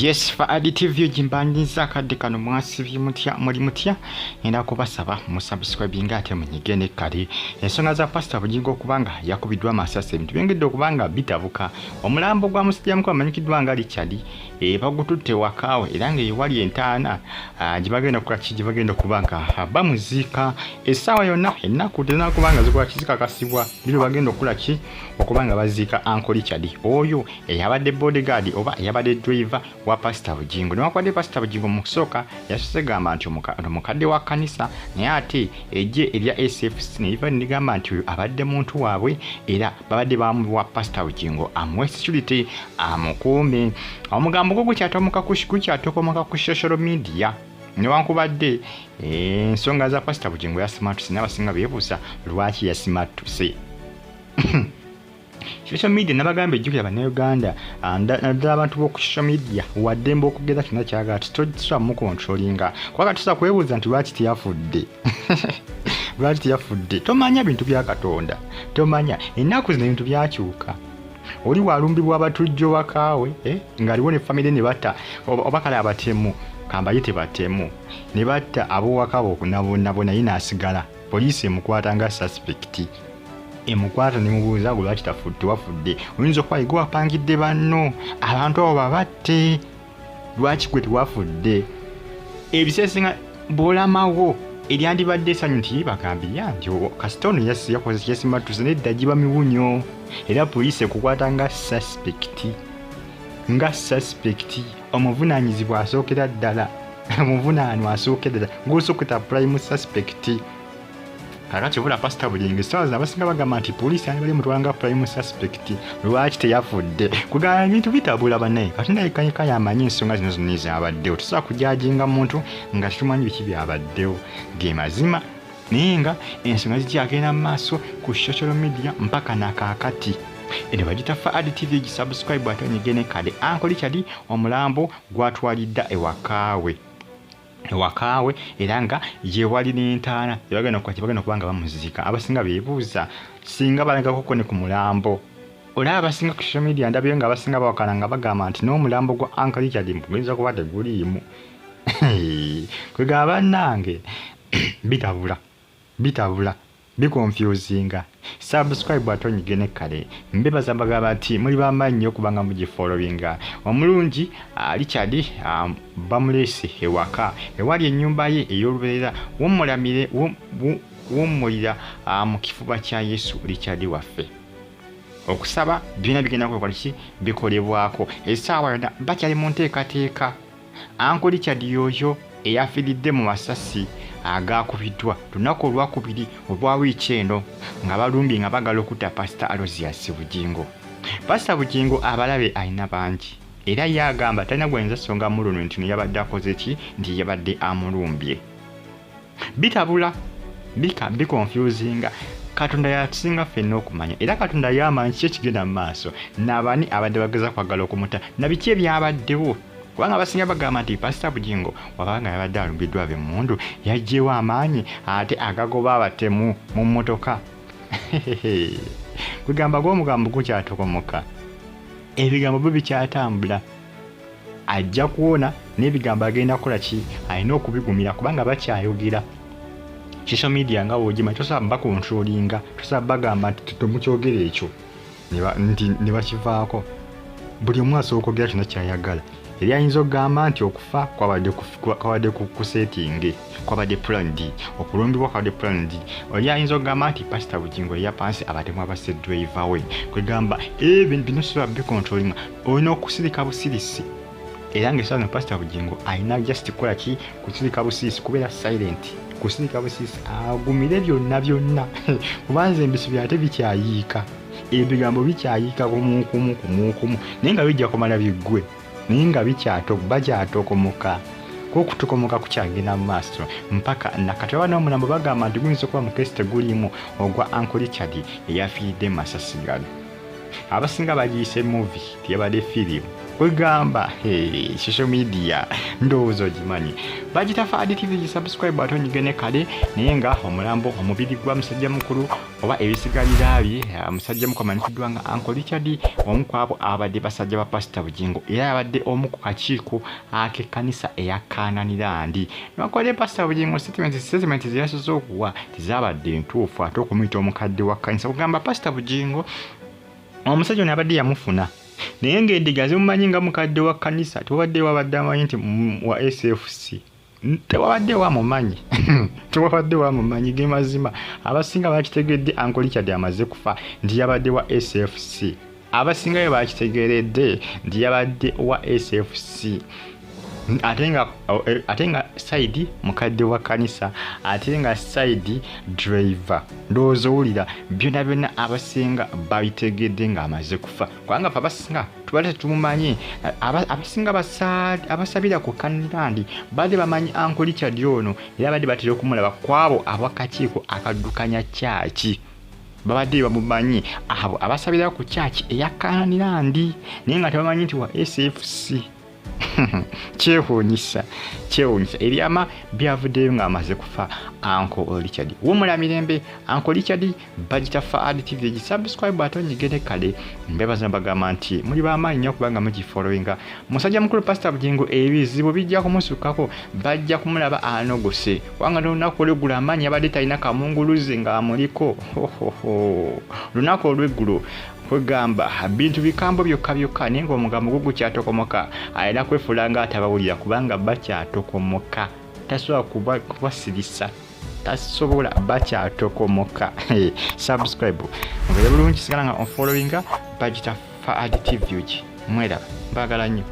Yes, for additive jimbangiza kadde kano mwasibye mutya muli mutya enda kubasaba musubscribing ate munyigene kali ensonga za Pastor Bugingo kubanga yakubiddwa Amasasi ebintu byengedde okubanga bitabuka omulambo gwa musajja mukulu amanyikiddwa nga Richard bagututte wakawe era nga ewali entaana gibagenda kukakigibagenda okubanga bamuziika essaawa yonna ennaku tena kubanga zikola kizikakasibwa biro bagenda okulaki okubanga baziika Uncle Richard oyo eyabadde bodyguard oba eyabadde driver wa Pastor Bugingo newakwadde Pastor Bugingo mu kusooka yasose gamba nti omukadde wa kanisa naye ate ejje erya SFC neiva nigamba nti oyo abadde muntu waabwe era babadde bamuwa Pastor Bugingo amuwe security amukuume omugambo gwo gukyatokomoka ku social media newankubadde ensonga za Pastor Bugingo yasimatuse n'abasinga beebuuza lwaki yasimatuse social media nabagambe ejjukira bannayuganda naddala abantu b'oku social media waddembe okugeza kyonna kyagala tusobola mukontrolinga kubanga tusobola kwebuuza nti lwaki teyafudde lwaki teyafudde tomanya bintu bya Katonda tomanya ennaku zino ebintu byakyuka oli walumbibwa abatujjo wakaawe ng'aliwo ne famire ne batta oba kale abatemu kambayite batemu ne batta ab'owakaawe okunabonabo naye n'asigala poliisi emukwata nga suspect emukwata nemubuuza lwaki tewafudde oyinza okuba igwe wapangidde banno abantu abo babatte lwaki gwe tewafudde ebiseesinga bw'olamawo eryandibadde essanyu nti bagambye nti kasita ono yasimatuse nedda giba miwunyo era poliisi ekukwata nga suspect omuvunaanyizibwa asookera ddala omuvunaanwa asookera ddala ng'osooketa prime suspect kakati bula Pastor Bugingo essaawa abasinga bagamba nti poliisi ani bali mutwanga prime suspect lwaki teyafudde kugamba ebintu bitabula bannaye Katonda yekanyika yamanyi ensonga zino zonna ezabaddewo tusobola kujajinga muntu nga tumanyi biki byabaddewo ge mazima naye nga ensonga zikyagenda mu maaso ku social media mpaka nakakati eno bagitafa additive gisubscribe ate onyigene kale Uncle Richard omulambo gwatwalidda ewakaawe era nga yewali n'entaana bagenda okubanga bamuziika abasinga beebuuza singa balagakoko ne ku mulambo olaba abasinga ku social media ndabyo nga abasinga bawakana nga bagamba nti n'omulambo gwa Uncle Richard mugeza kuba teguliimu kwegaba bannange bitabula bikonfusinga subscribe ate onyigene kale mbebaza mbagamba nti muli bamanyi okubanga mugifollowinga omulungi Richard bamuleese ewaka ewali ennyumba ye ey'olubeerera w'omulira mu kifuba kya Yesu Richard waffe okusaba byonna bigenda kukola ki bikolebwako essaawa yonna bakyali mu nteekateeka Uncle Richard yoyo eyafiiridde mu Masasi agakubiddwa lunaku olwakubiri olwa wiiki eno nga balumbi nga bagala okutta Pastor Aziirise Bugingo. Pastor Bugingo abalabe alina bangi era yagamba talina gwenza songa muluno nti yabadde akoze ki nti yabadde amulumbye bitabula bikonfusinga Katonda yatusinga ffenna okumanya era Katonda yamanyi ki ekigenda mu maaso n'abani abadde bageza kwagala okumuta na biki ebyabaddewo kubanga abasinga bagamba nti Pastor Bugingo wabanga yabadde alumbiddwa ab'emmundu yajjewo amaanyi ate agagoba abatemu mu mmotoka kugamba gw'omugambo gukyatokomoka ebigambo byo bikyatambula ajja kuwona n'ebigambo agenda kukola ki alina okubigumira kubanga bakyayogera social media nga wogimanyi tosobola bakontrolinga tosobola bagamba nti temukyogera ekyo ne bakivaako buli omu asobola okwogera kyonna kyayagala eri ayinza okugamba nti okufa kwabadde ku setting kwabadde plan D okulumbibwa kwabadde plan D oli ayinza okugamba nti Pastor Bugingo eya pansi abatemu abasse driver we kwegamba bino sobola bikontrolinga olina okusirika busirisi era ng'essaawa Pastor Bugingo alina just kukola ki kusirika busirisi kubeera silent kusirika busirisi agumire byonna kubanza embisubi ate bikyayiika ebigambo bikyayiika kumukumu naye nga bijja kumala biggwe naye nga bakyatokomoka kwokutokomoka kukyagenda mu maaso mpaka nakatoba n'omulambo bagamba nti guyinza okuba mukesi teguliimu ogwa Uncle Richard eyafiiridde Masasi gano abasinga bagiyise movie teyabadde firimu kwegamba social media ndowooza ogimanyi bagita Fadi TV gisubscribe ate onyigene kale naye nga omulambo omubiri gwa musajja mukulu oba ebisigalira bye musajja mukulu amanyikiddwa nga Uncle Richard omu ku abo abadde basajja ba Pastor Bugingo era abadde omu ku kakiiko ak'ekkanisa eya Kananirandi nwakwale Pastor Bugingo statement ziyasiza okuwa tizabadde ntuufu ate okumuyita omukadde wa kkanisa kugamba Pastor Bugingo omusajja ono abadde yamufuna naye ng'endiga zimumanyi nga mukadde wa kkanisa tewabadde wabadde amanyi nti wa SFC tewabadde wamumanyi tewabadde wamumanyi ge mazima abasinga bakitegedde Uncle Richard amaze kufa nti yabadde wa SFC abasinga bwe bakitegeredde nti yabadde wa SFC ate nga side mukadde wa kanisa ate nga side driver ndowooza owulira byonna abasinga babitegedde nga amaze kufa kubanga abasinga tubadde tumumanyi abasinga abasabira ku Kananirandi badde bamanyi Uncle Richard ono era badde batera okumulaba kwabo abakakiiko akaddukanya kyaki babadde bamumanyi abo abasabira ku kyaki eya Kananirandi naye nga tebamanyi nti wa SFC kyewuunyisa ebyama byavuddeyo ng'amaze kufa Uncle Richard wumula mirembe Uncle Richard bagita Fadi TV gisubscribe ate onyigere kale mbebaza mbagamba nti muli b'amaanyi nnyo kubanga mugifollowinga musajja mukulu Pastor Bugingo ebizibu bijja kumusukako bajja kumulaba anogose kubanga n'olunaku olw'eggulu amaanyi abadde talina kamunguluze ng'amuliko lunaku olw'eggulu kwegamba bintu bikambo byokka naye ng'omugambo gwo gukyatokomoka alina kwefuula nga atabawulira kubanga bakyatokomoka tasobola kubasirisa tasobola bakyatokomoka subscribe mubere bulungi sigala nga onfollowinga bagita Fadi TV mwera mbagala nnyo